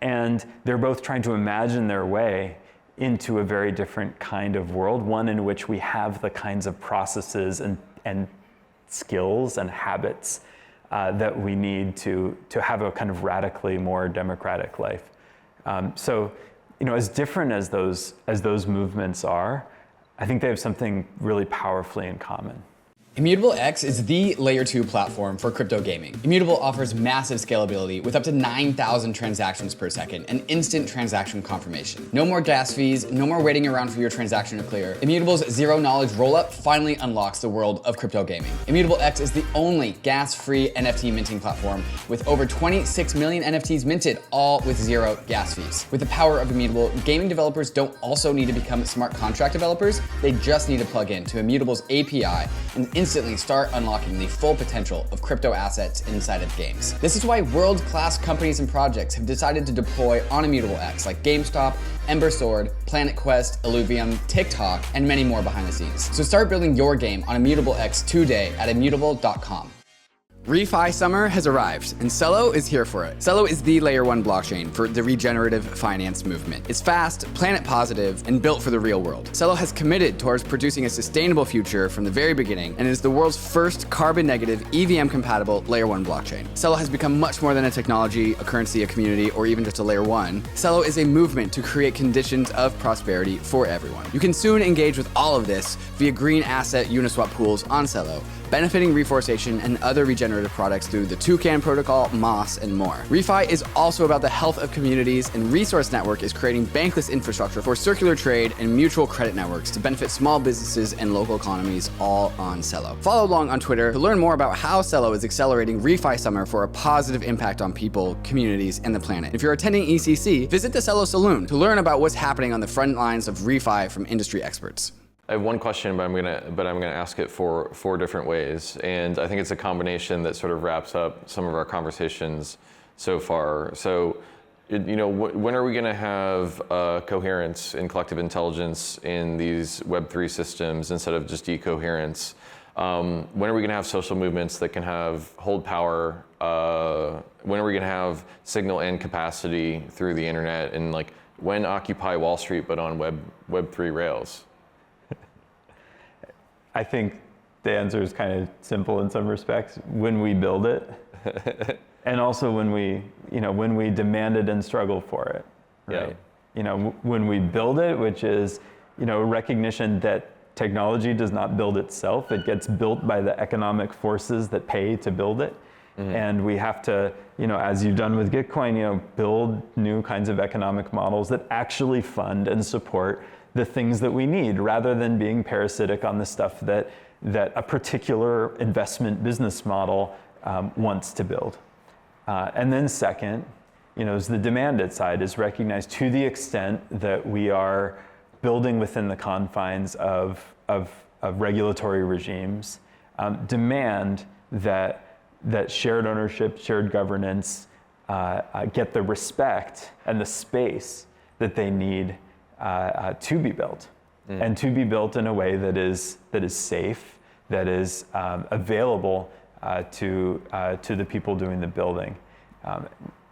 And they're both trying to imagine their way into a very different kind of world, one in which we have the kinds of processes and skills and habits that we need to have a kind of radically more democratic life. So, as different as those movements are, I think they have something really powerfully in common. Immutable X is the layer 2 platform for crypto gaming. Immutable offers massive scalability with up to 9,000 transactions per second and instant transaction confirmation. No more gas fees, no more waiting around for your transaction to clear. Immutable's zero knowledge rollup finally unlocks the world of crypto gaming. Immutable X is the only gas-free NFT minting platform with over 26 million NFTs minted, all with zero gas fees. With the power of Immutable, gaming developers don't also need to become smart contract developers. They just need to plug in to Immutable's API and instantly start unlocking the full potential of crypto assets inside of games. This is why world-class companies and projects have decided to deploy on Immutable X, like GameStop, Ember Sword, Planet Quest, Illuvium, TikTok, and many more behind the scenes. So start building your game on Immutable X today at immutable.com. Refi summer has arrived, and CELO is here for it. CELO is the layer 1 blockchain for the regenerative finance movement. It's fast, planet positive, and built for the real world. CELO has committed towards producing a sustainable future from the very beginning, and is the world's first carbon-negative, EVM-compatible layer 1 blockchain. CELO has become much more than a technology, a currency, a community, or even just a layer 1. CELO is a movement to create conditions of prosperity for everyone. You can soon engage with all of this via green asset Uniswap pools on CELO, benefiting reforestation and other regenerative products through the Toucan protocol, Moss, and more. Refi is also about the health of communities, and Resource Network is creating Bankless infrastructure for circular trade and mutual credit networks to benefit small businesses and local economies, all on CELO. Follow along on Twitter to learn more about how CELO is accelerating Refi Summer for a positive impact on people, communities, and the planet. If you're attending ECC, visit the CELO Saloon to learn about what's happening on the front lines of Refi from industry experts. I have one question, but I'm gonna ask it four different ways, and I think it's a combination that sort of wraps up some of our conversations so far. So, when are we gonna have coherence and collective intelligence in these Web3 systems instead of just decoherence? When are we gonna have social movements that can hold power? When are we gonna have signal and capacity through the internet? And like, when Occupy Wall Street, but on Web3 rails? I think the answer is kind of simple in some respects. When we build it, and also when we demand it and struggle for it, right? Yeah. When we build it, which is, recognition that technology does not build itself. It gets built by the economic forces that pay to build it. Mm-hmm. And we have to, as you've done with Gitcoin, build new kinds of economic models that actually fund and support the things that we need, rather than being parasitic on the stuff that a particular investment business model wants to build. And then second, is the demanded side, is recognized to the extent that we are building within the confines of regulatory regimes, demand that shared ownership, shared governance get the respect and the space that they need to be built, and to be built in a way that is safe, that is available to the people doing the building,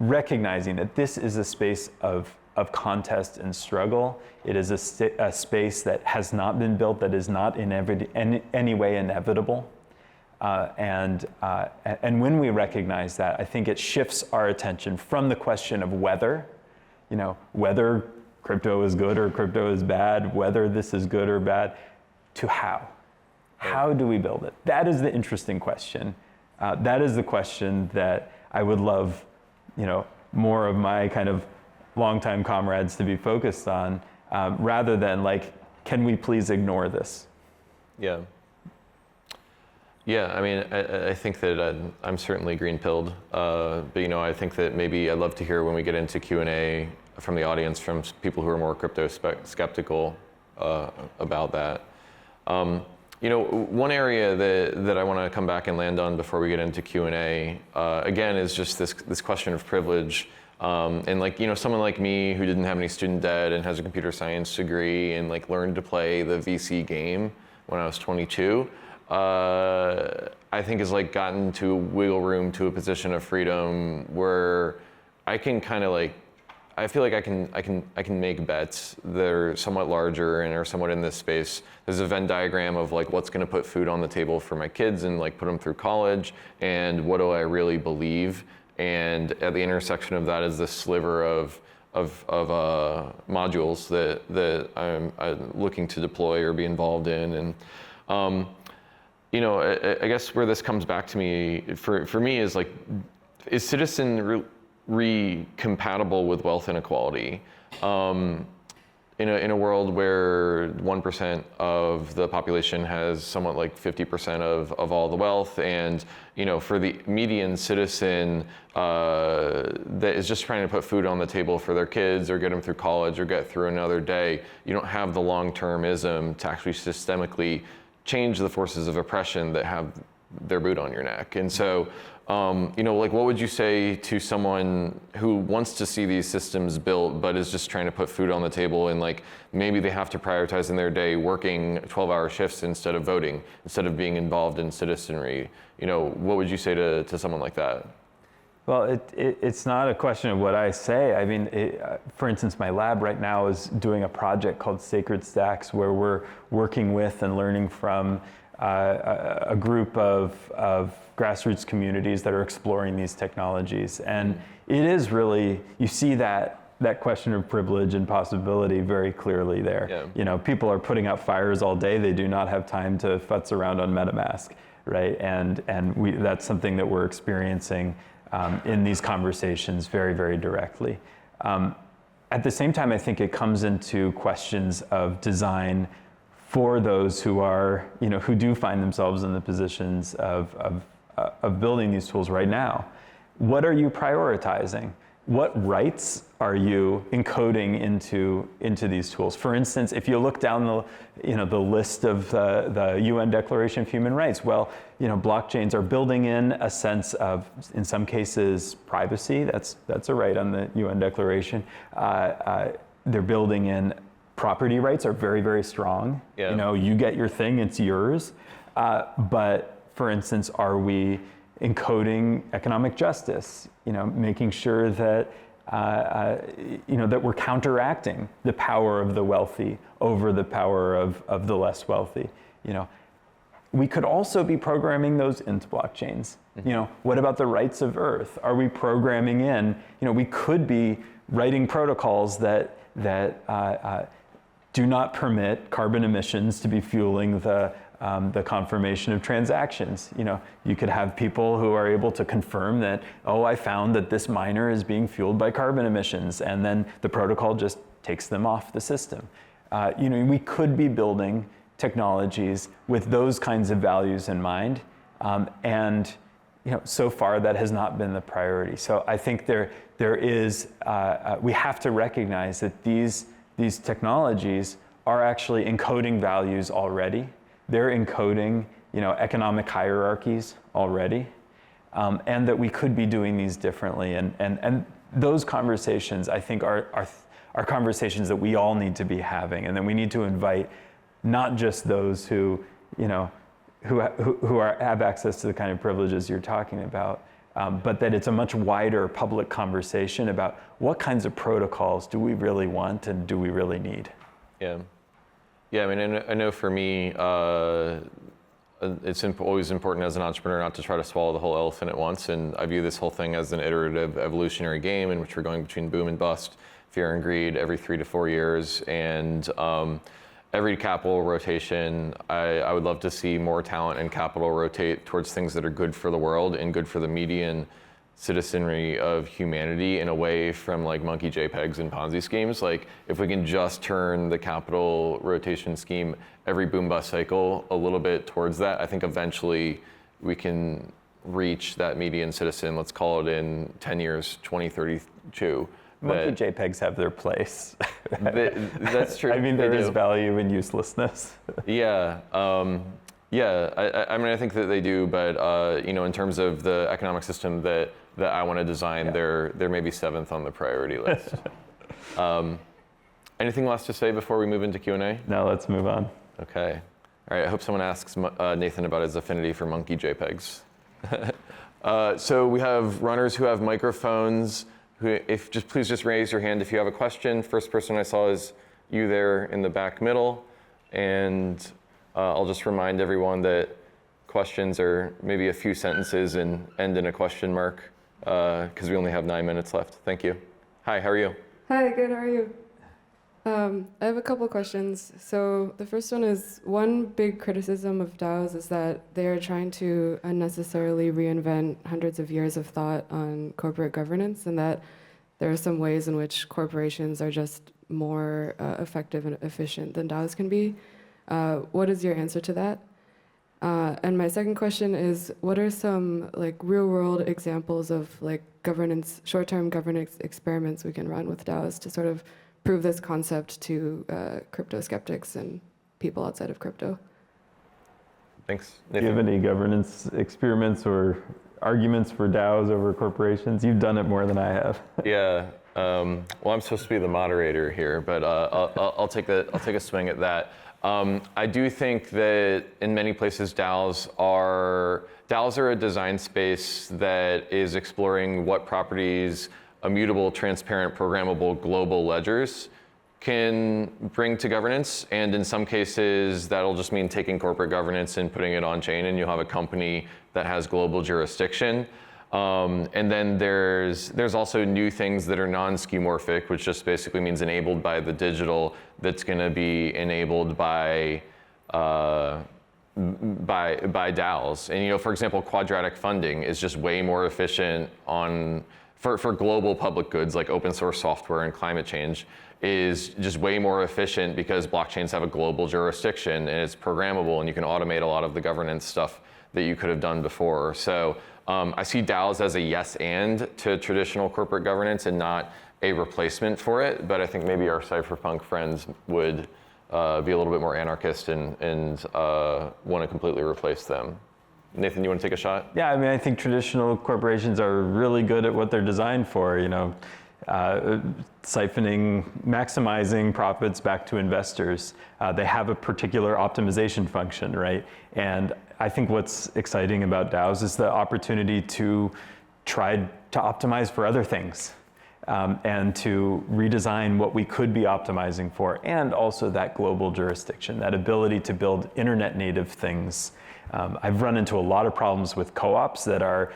recognizing that this is a space of contest and struggle. It is a space that has not been built, that is not in any way inevitable. And when we recognize that, I think it shifts our attention from the question of whether crypto is good or crypto is bad, whether this is good or bad, to how. How do we build it? That is the interesting question. That is the question that I would love, more of my kind of longtime comrades to be focused on, rather than like, can we please ignore this? Yeah. Yeah, I mean, I think that I'm certainly green-pilled, but I think that maybe I'd love to hear when we get into Q&A from the audience, from people who are more crypto skeptical about that. One area that I want to come back and land on before we get into Q&A, again, is just this question of privilege. And someone like me who didn't have any student debt and has a computer science degree and learned to play the VC game when I was 22, I think has gotten to wiggle room to a position of freedom where I can kind of I feel like I can make bets that are somewhat larger and are somewhat in this space. There's a Venn diagram of what's going to put food on the table for my kids and put them through college, and what do I really believe. And at the intersection of that is this sliver of modules that I'm looking to deploy or be involved in. And I guess where this comes back to me for me is is citizen compatible with wealth inequality in a world where 1% of the population has somewhat 50% of all the wealth, and for the median citizen that is just trying to put food on the table for their kids or get them through college or get through another day, you don't have the long-termism to actually systemically change the forces of oppression that have their boot on your neck. And so like what would you say to someone who wants to see these systems built, but is just trying to put food on the table, and like maybe they have to prioritize in their day working 12-hour shifts instead of voting, instead of being involved in citizenry? What would you say to someone like that? Well, it's not a question of what I say. I mean, for instance, my lab right now is doing a project called Sacred Stacks, where we're working with and learning from a group of grassroots communities that are exploring these technologies. And it is really, you see that question of privilege and possibility very clearly there. Yeah. People are putting out fires all day. They do not have time to futz around on MetaMask, right? And that's something that we're experiencing in these conversations very, very directly. At the same time, I think it comes into questions of design for those who are, who do find themselves in the positions of building these tools right now. What are you prioritizing? What rights are you encoding into these tools? For instance, if you look down the list of the UN Declaration of Human Rights, well, blockchains are building in a sense of, in some cases, privacy. That's a right on the UN Declaration. They're building in property rights are very, very strong. Yeah. You get your thing, it's yours. But for instance, are we encoding economic justice? Making sure that that we're counteracting the power of the wealthy over the power of the less wealthy. We could also be programming those into blockchains. What about the rights of Earth? Are we programming in? We could be writing protocols that do not permit carbon emissions to be fueling the confirmation of transactions. You could have people who are able to confirm that, I found that this miner is being fueled by carbon emissions, and then the protocol just takes them off the system. We could be building technologies with those kinds of values in mind, and so far that has not been the priority. So I think there is, we have to recognize that these technologies are actually encoding values already. They're encoding, economic hierarchies already, and that we could be doing these differently. And those conversations, I think, are conversations that we all need to be having, and then we need to invite not just those who have access to the kind of privileges you're talking about, but that it's a much wider public conversation about what kinds of protocols do we really want and do we really need. Yeah, I mean, I know for me, it's always important as an entrepreneur not to try to swallow the whole elephant at once, and I view this whole thing as an iterative evolutionary game in which we're going between boom and bust, fear and greed every 3 to 4 years, and every capital rotation, I would love to see more talent and capital rotate towards things that are good for the world and good for the median citizenry of humanity, and away from like monkey JPEGs and Ponzi schemes. Like if we can just turn the capital rotation scheme every boom bust cycle a little bit towards that, I think eventually we can reach that median citizen, let's call it in 10 years, 2032. Monkey JPEGs have their place. That's true. I mean, there is value in uselessness. Yeah. I mean, I think that they do, but in terms of the economic system that I want to design, they're maybe 7th on the priority list. Anything last to say before we move into Q&A? No, let's move on. Okay. All right. I hope someone asks Nathan about his affinity for monkey JPEGs. So we have runners who have microphones. Please just raise your hand if you have a question. First person I saw is you there in the back middle, and I'll just remind everyone that questions are maybe a few sentences and end in a question mark, because we only have 9 minutes left. Thank you. Hi, how are you? Hi, good, how are you? I have a couple questions. So the first one is, one big criticism of DAOs is that they are trying to unnecessarily reinvent hundreds of years of thought on corporate governance, and that there are some ways in which corporations are just more effective and efficient than DAOs can be. What is your answer to that? And my second question is, what are some real-world examples of short-term governance experiments we can run with DAOs to sort of prove this concept to crypto skeptics and people outside of crypto? Thanks. Do you have any governance experiments or arguments for DAOs over corporations. You've done it more than I have. Yeah. Well, I'm supposed to be the moderator here, but I'll take a swing at that. I do think that in many places DAOs are a design space that is exploring what properties immutable, transparent, programmable global ledgers can bring to governance. And in some cases, that'll just mean taking corporate governance and putting it on chain, and you'll have a company that has global jurisdiction. And then there's also new things that are non-skeuomorphic, which just basically means enabled by the digital, that's going to be enabled by DAOs. And for example, quadratic funding is just way more efficient for global public goods like open source software and climate change, is just way more efficient because blockchains have a global jurisdiction and it's programmable and you can automate a lot of the governance stuff that you could have done before. So I see DAOs as a yes and to traditional corporate governance and not a replacement for it, but I think maybe our cypherpunk friends would be a little bit more anarchist and want to completely replace them. Nathan, you want to take a shot? Yeah, I mean, I think traditional corporations are really good at what they're designed for, siphoning, maximizing profits back to investors. They have a particular optimization function, right? And I think what's exciting about DAOs is the opportunity to try to optimize for other things and to redesign what we could be optimizing for, and also that global jurisdiction, that ability to build internet native things. I've run into a lot of problems with co-ops that are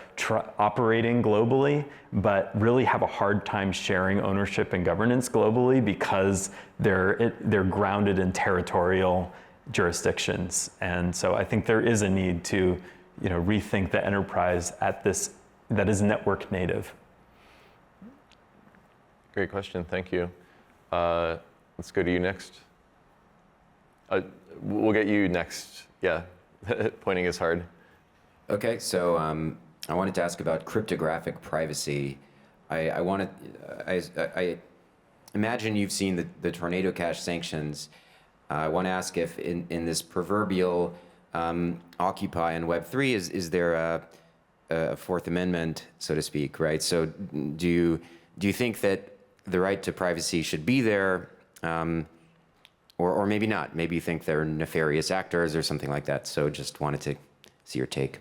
operating globally, but really have a hard time sharing ownership and governance globally because they're grounded in territorial jurisdictions. And so I think there is a need to rethink the enterprise that is network native. Great question, thank you. Let's go to you next. We'll get you next, yeah. Pointing is hard. Okay, so I wanted to ask about cryptographic privacy. I imagine you've seen the Tornado Cash sanctions. I want to ask if in this proverbial Occupy on Web3, is there a Fourth Amendment, so to speak, right? So do you think that the right to privacy should be there? Or maybe not. Maybe you think they're nefarious actors or something like that. So just wanted to see your take.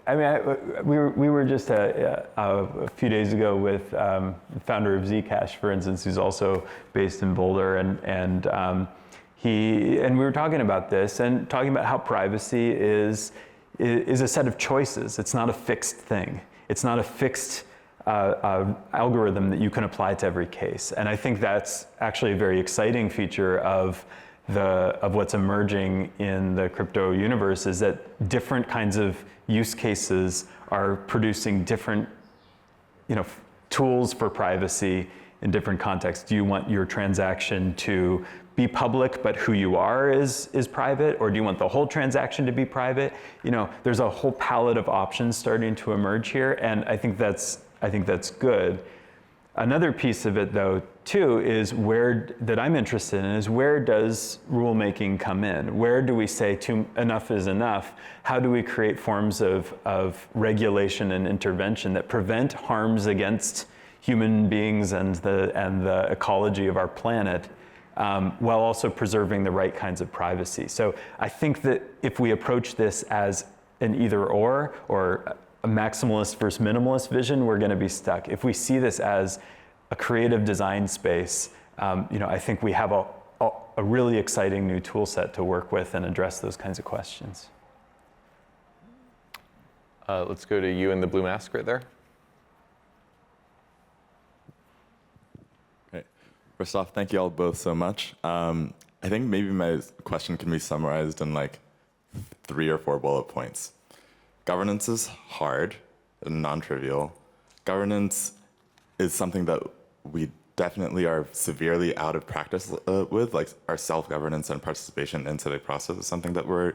I mean, we were just a few days ago with the founder of Zcash, for instance, who's also based in Boulder, and we were talking about this and talking about how privacy is a set of choices. It's not a fixed thing. It's not a fixed algorithm that you can apply to every case. And I think that's actually a very exciting feature of what's emerging in the crypto universe, is that different kinds of use cases are producing different tools for privacy in different contexts. Do you want your transaction to be public, but who you are is private? Or do you want the whole transaction to be private? There's a whole palette of options starting to emerge here, and I think that's good. Another piece of it, though, too, is that I'm interested in is where does rulemaking come in? Where do we say enough is enough? How do we create forms of regulation and intervention that prevent harms against human beings and the ecology of our planet, while also preserving the right kinds of privacy? So I think that if we approach this as an either/or, or a maximalist versus minimalist vision, we're going to be stuck. If we see this as a creative design space, I think we have a really exciting new tool set to work with and address those kinds of questions. Let's go to you in the blue mask right there. Great. First off, thank you all both so much. I think maybe my question can be summarized in like 3 or 4 bullet points. Governance is hard and non-trivial. Governance is something that we definitely are severely out of practice with, like our self-governance and participation in civic process is something that we're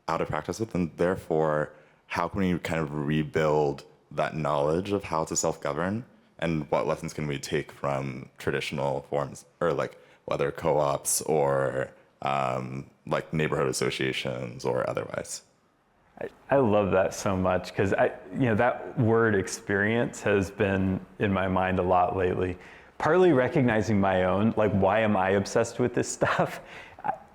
out of practice with, and therefore, how can we kind of rebuild that knowledge of how to self-govern, and what lessons can we take from traditional forms, or like whether co-ops or like neighborhood associations or otherwise? I love that so much because that word experience has been in my mind a lot lately. Partly recognizing my own, like, why am I obsessed with this stuff?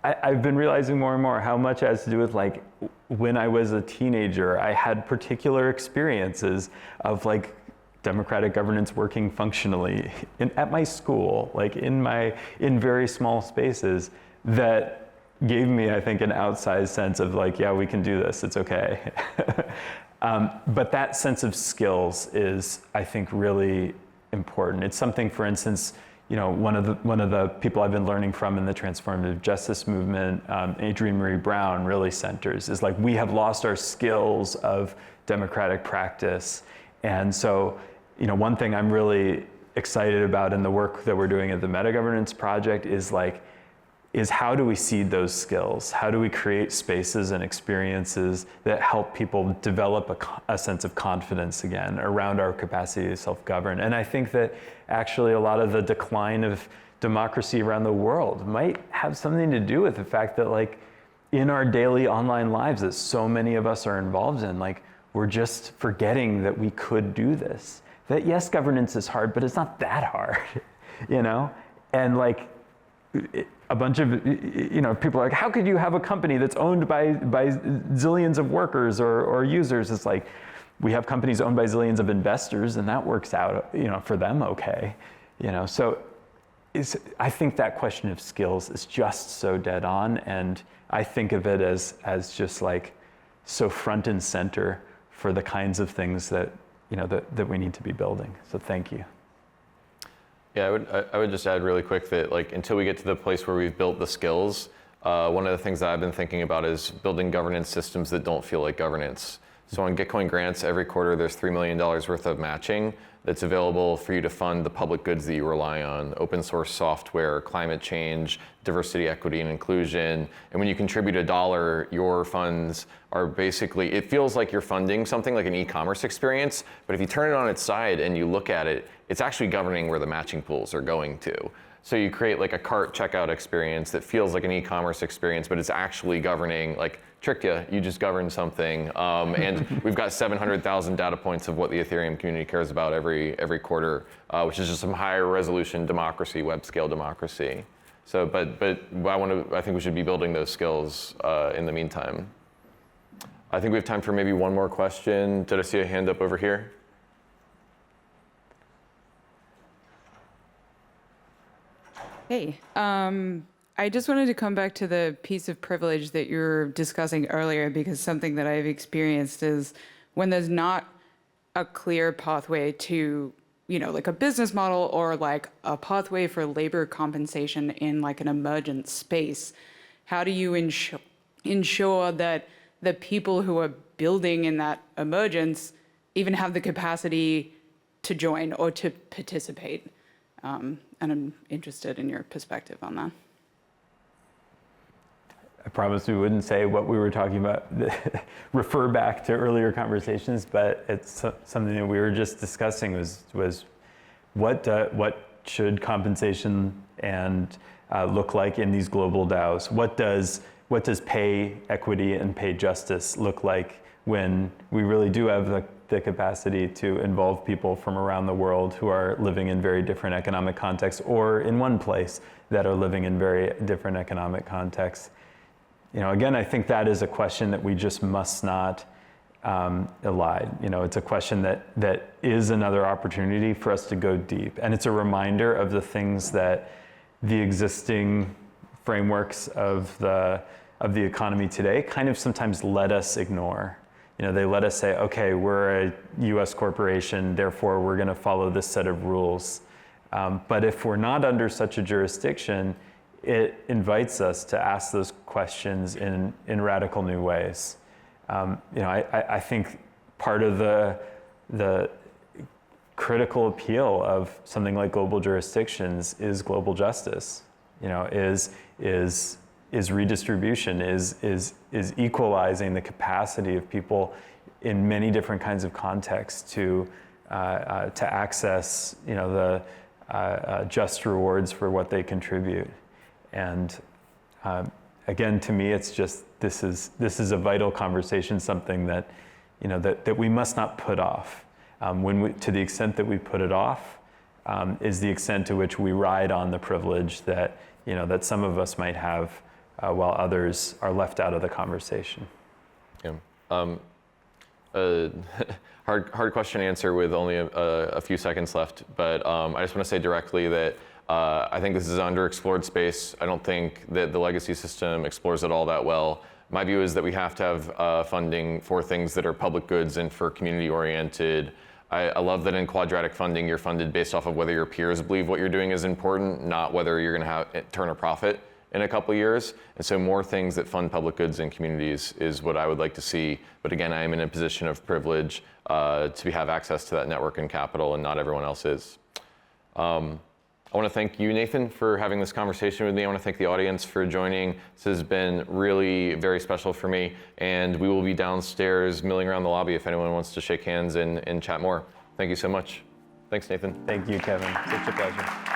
I've been realizing more and more how much it has to do with, like, when I was a teenager, I had particular experiences of, like, democratic governance working functionally at my school, like in very small spaces that gave me, I think, an outsized sense of, like, yeah, we can do this, it's okay. But that sense of skills is, I think, really important. It's something, for instance, one of the people I've been learning from in the transformative justice movement, Adrienne Marie Brown, really centers, is like, we have lost our skills of democratic practice. And so, one thing I'm really excited about in the work that we're doing at the Meta Governance Project is how do we seed those skills? How do we create spaces and experiences that help people develop a sense of confidence again around our capacity to self-govern? And I think that actually a lot of the decline of democracy around the world might have something to do with the fact that, like, in our daily online lives that so many of us are involved in, like, we're just forgetting that we could do this. That yes, governance is hard, but it's not that hard, And, like, a bunch of people are like, how could you have a company that's owned by zillions of workers or users? It's like, we have companies owned by zillions of investors, and that works out for them okay. So I think that question of skills is just so dead on, and I think of it as just, like, so front and center for the kinds of things that that we need to be building. So thank you. Yeah, I would just add really quick that, like, until we get to the place where we've built the skills, one of the things that I've been thinking about is building governance systems that don't feel like governance. So on Gitcoin grants, every quarter there's $3 million worth of matching that's available for you to fund the public goods that you rely on: open source software, climate change, diversity, equity, and inclusion. And when you contribute $1, your funds are basically, it feels like you're funding something like an e-commerce experience, but if you turn it on its side and you look at it, it's actually governing where the matching pools are going to. So you create, like, a cart checkout experience that feels like an e-commerce experience, but it's actually governing, like, tricked you just governed something. And we've got 700,000 data points of what the Ethereum community cares about every quarter, which is just some higher resolution democracy, web scale democracy. So, but I think we should be building those skills in the meantime. I think we have time for maybe one more question. Did I see a hand up over here? Hey, I just wanted to come back to the piece of privilege that you were discussing earlier, because something that I've experienced is when there's not a clear pathway to, like a business model or like a pathway for labor compensation in, like, an emergent space, how do you ensure that the people who are building in that emergence even have the capacity to join or to participate? And I'm interested in your perspective on that. I promised we wouldn't say what we were talking about, refer back to earlier conversations, but it's something that we were just discussing was what should compensation and look like in these global DAOs? What does pay equity and pay justice look like when we really do have the capacity to involve people from around the world who are living in very different economic contexts, or in one place that are living in very different economic contexts? Again, I think that is a question that we just must not elide. It's a question that is another opportunity for us to go deep. And it's a reminder of the things that the existing frameworks of the economy today kind of sometimes let us ignore. They let us say, okay, we're a US corporation, therefore we're going to follow this set of rules. But if we're not under such a jurisdiction, it invites us to ask those questions in radical new ways. I think part of the critical appeal of something like global jurisdictions is global justice. Is redistribution, is equalizing the capacity of people in many different kinds of contexts to access the just rewards for what they contribute. And again, to me, it's just this is a vital conversation, something that that we must not put off. To the extent that we put it off, is the extent to which we ride on the privilege that that some of us might have, while others are left out of the conversation. Yeah. Hard question to answer with only a few seconds left, but I just want to say directly that I think this is an underexplored space. I don't think that the legacy system explores it all that well. My view is that we have to have funding for things that are public goods and for community-oriented. I love that in quadratic funding, you're funded based off of whether your peers believe what you're doing is important, not whether you're going to turn a profit in a couple of years. And so more things that fund public goods and communities is what I would like to see. But again, I am in a position of privilege to have access to that network and capital, and not everyone else is. I want to thank you, Nathan, for having this conversation with me. I want to thank the audience for joining. This has been really very special for me, and we will be downstairs milling around the lobby if anyone wants to shake hands and chat more. Thank you so much. Thanks, Nathan. Thank you, Kevin. Such a pleasure.